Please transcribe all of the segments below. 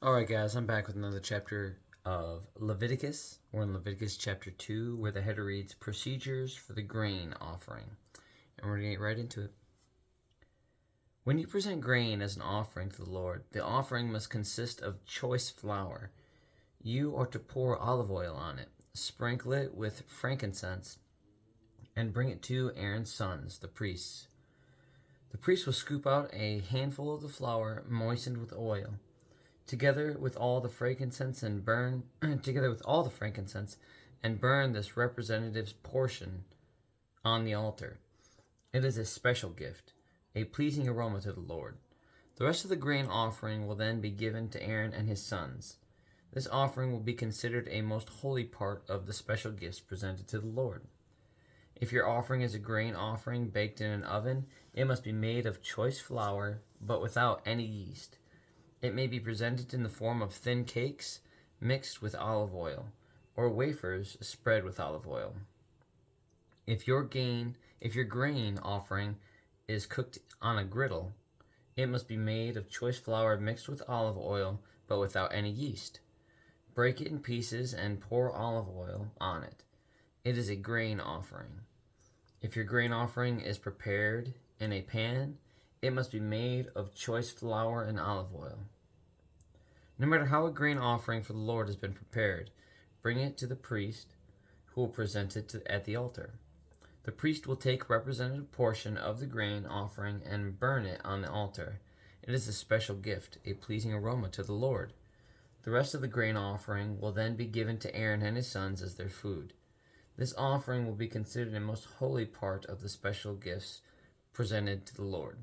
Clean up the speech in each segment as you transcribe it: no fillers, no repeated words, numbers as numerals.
Alright, guys, I'm back with another chapter of Leviticus. We're in Leviticus chapter 2, where the header reads Procedures for the Grain Offering. And we're going to get right into it. When you present grain as an offering to the Lord, the offering must consist of choice flour. You are to pour olive oil on it, sprinkle it with frankincense, and bring it to Aaron's sons, the priests. The priest will scoop out a handful of the flour moistened with oil, together with all the frankincense and burn this representative's portion on the altar. It is a special gift, a pleasing aroma to the Lord. The rest of the grain offering will then be given to Aaron and his sons. This offering will be considered a most holy part of the special gifts presented to the Lord. If your offering is a grain offering baked in an oven, it must be made of choice flour, but without any yeast. It may be presented in the form of thin cakes mixed with olive oil, or wafers spread with olive oil. If your grain offering is cooked on a griddle, it must be made of choice flour mixed with olive oil, but without any yeast. Break it in pieces and pour olive oil on it. It is a grain offering. If your grain offering is prepared in a pan, it must be made of choice flour and olive oil. No matter how a grain offering for the Lord has been prepared, bring it to the priest, who will present it at the altar. The priest will take a representative portion of the grain offering and burn it on the altar. It is a special gift, a pleasing aroma to the Lord. The rest of the grain offering will then be given to Aaron and his sons as their food. This offering will be considered a most holy part of the special gifts presented to the Lord.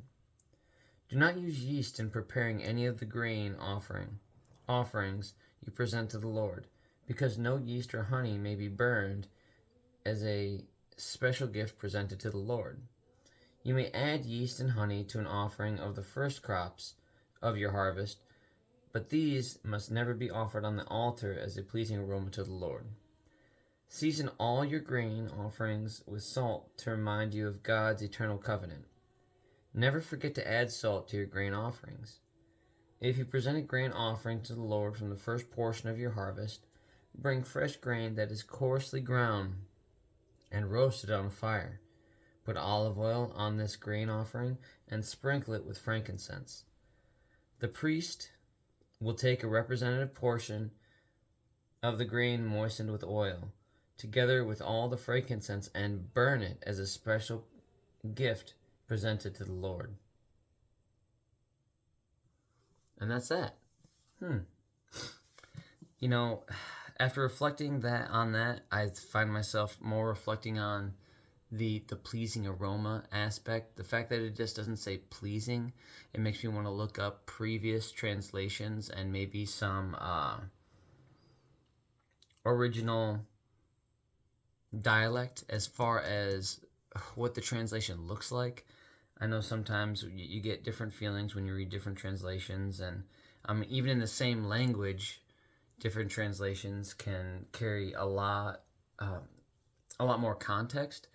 Do not use yeast in preparing any of the grain offerings you present to the Lord, because no yeast or honey may be burned as a special gift presented to the Lord. You may add yeast and honey to an offering of the first crops of your harvest, but these must never be offered on the altar as a pleasing aroma to the Lord. Season all your grain offerings with salt to remind you of God's eternal covenant. Never forget to add salt to your grain offerings. If you present a grain offering to the Lord from the first portion of your harvest, bring fresh grain that is coarsely ground and roast it on a fire. Put olive oil on this grain offering and sprinkle it with frankincense. The priest will take a representative portion of the grain moistened with oil, together with all the frankincense, and burn it as a special gift presented to the Lord. And that's that. After reflecting on that, I find myself more reflecting on the pleasing aroma aspect. The fact that it just doesn't say pleasing, it makes me want to look up previous translations and maybe some original dialect as far as what the translation looks like. I know sometimes you get different feelings when you read different translations, and even in the same language, different translations can carry a lot more context.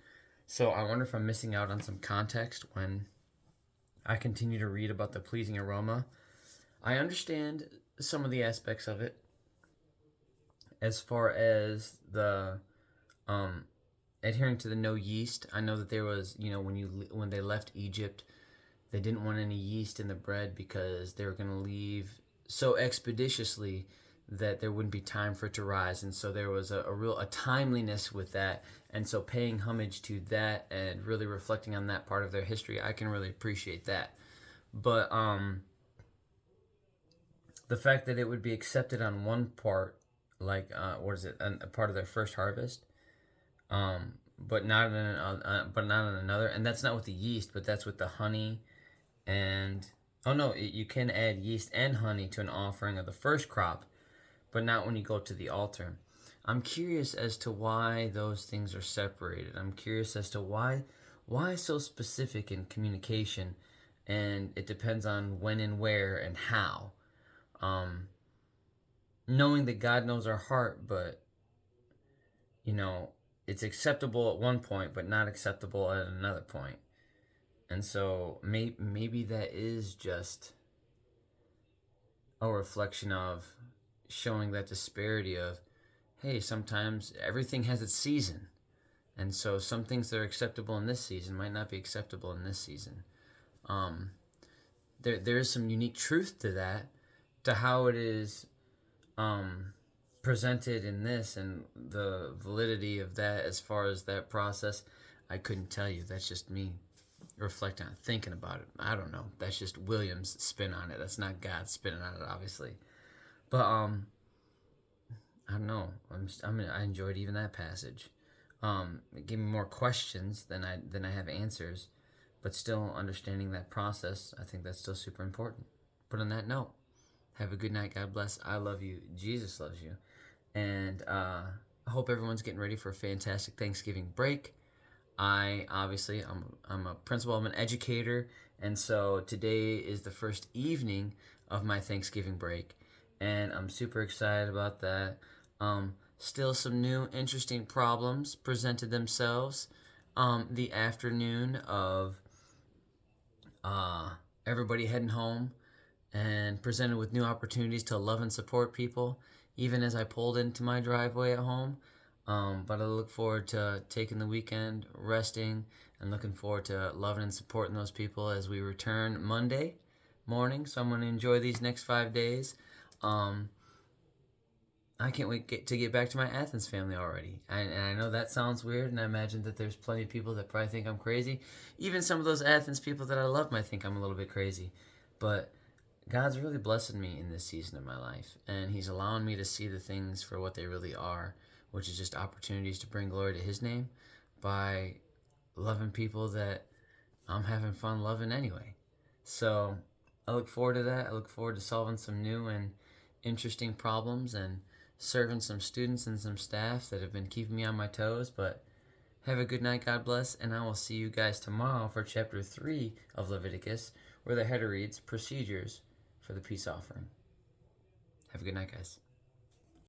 So I wonder if I'm missing out on some context when I continue to read about the pleasing aroma. I understand some of the aspects of it, as far as the adhering to the no yeast. I know that there was, when they left Egypt, they didn't want any yeast in the bread because they were going to leave so expeditiously that there wouldn't be time for it to rise, and so there was a real timeliness with that. And so paying homage to that and really reflecting on that part of their history, I can really appreciate that. But the fact that it would be accepted on one part, like a part of their first harvest, but not in another, and that's not with the yeast, but that's with the honey. And you can add yeast and honey to an offering of the first crop, but not when you go to the altar. I'm curious as to why those things are separated. I'm curious as to why so specific in communication, and it depends on when and where and how. Knowing that God knows our heart, but it's acceptable at one point, but not acceptable at another point. And so maybe that is just a reflection of showing that disparity of, hey, sometimes everything has its season. And so some things that are acceptable in this season might not be acceptable in this season. There is some unique truth to that, to how it is presented in this, and the validity of that as far as that process. I couldn't tell you. That's just me reflecting on, thinking about it. I don't know. That's just William's spin on it. That's not God's spin on it, obviously. But I don't know. I enjoyed even that passage. It gave me more questions than I have answers, but still understanding that process. I think that's still super important. But on that note, have a good night. God bless. I love you. Jesus loves you. And I hope everyone's getting ready for a fantastic Thanksgiving break. I'm a principal. I'm an educator, and so today is the first evening of my Thanksgiving break, and I'm super excited about that. Still some new interesting problems presented themselves the afternoon of everybody heading home, and presented with new opportunities to love and support people, even as I pulled into my driveway at home. But I look forward to taking the weekend, resting, and looking forward to loving and supporting those people as we return Monday morning. So I'm going to enjoy these next 5 days. I can't wait to get back to my Athens family already. And I know that sounds weird, and I imagine that there's plenty of people that probably think I'm crazy. Even some of those Athens people that I love might think I'm a little bit crazy. But God's really blessing me in this season of my life, and He's allowing me to see the things for what they really are, which is just opportunities to bring glory to His name by loving people that I'm having fun loving anyway. So I look forward to that. I look forward to solving some new and interesting problems and serving some students and some staff that have been keeping me on my toes. But have a good night, God bless, and I will see you guys tomorrow for chapter 3 of Leviticus, where the header reads, Procedures for the Peace Offering. Have a good night, guys.